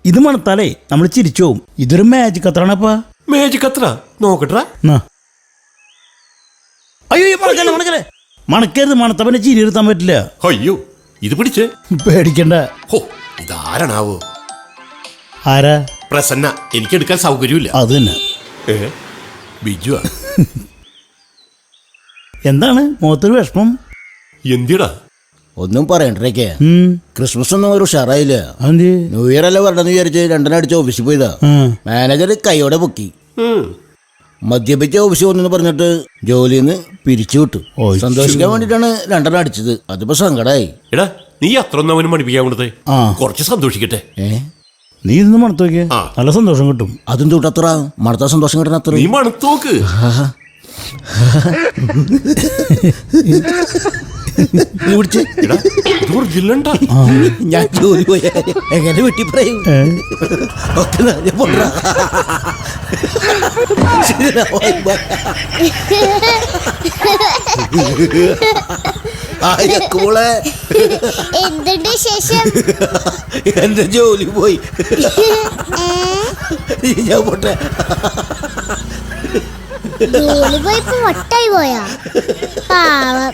ഇത് മണത്താലേ നമ്മൾ ചിരിച്ചു പോവും. ഇതൊരു മാജിക് അത്രാണപ്പാ. മാജിക് അത്ര നോക്കട്ടാ. അയ്യോ മണക്കല്ലേ മണക്കല്ലേ, മണക്കരുത്. മണത്തപ്പനെ ചിരി നിർത്താൻ പറ്റില്ല. അയ്യോ ഇത് പിടിച്ചേ. പേടിക്കണ്ട. ഹോ ഇതാരണാവോ? ആരാ? പ്രസന്ന. എനിക്കെടുക്കാൻ സൗകര്യമില്ല. അത് തന്നെ. ബിജുവാ. എന്താണ് മുഖത്തൊരു വിഷമം? എന്തിടാ? ഒന്നും പറയണ്ടേ. ക്രിസ്മസ് ഒന്നും ഒരു ഉഷാറായില്ല. ന്യൂ ഇയർ അല്ല വരണമെന്ന് വിചാരിച്ച് രണ്ടെണ്ണടിച്ച് ഓഫീസിൽ പോയതാ. മാനേജർ കൈയോടെ പൊക്കി. മദ്യപിച്ച ഓഫീസിൽ വന്നെന്ന് പറഞ്ഞിട്ട് ജോലിന്ന് പിരിച്ചു വിട്ടു. സന്തോഷിക്കാൻ വേണ്ടിട്ടാണ് രണ്ടെണ്ണം അടിച്ചത്. അതിപ്പോ സങ്കടായി. എടാ നീ അത്ര ഒന്നും അവന് മടിപ്പിക്കാൻ കൊണ്ടത്. കുറച്ച് സന്തോഷിക്കട്ടെ. നീ ഇന്ന് മണത്ത് നോക്കിയ നല്ല സന്തോഷം കിട്ടും. അതും തൊട്ടത്ര മണത്താ സന്തോഷം കിട്ടണ അത്ര. നീ മണത്തോക്ക്. ഞാൻ ജോലി പോയ എങ്ങനെ വെട്ടി പറയും. എന്തുണ്ട് ശേഷം? എന്റെ ജോലി പോയി. ഞാൻ പോട്ടെ. ജോലി പോയപ്പോ വട്ടായി പോയാ? പാവം.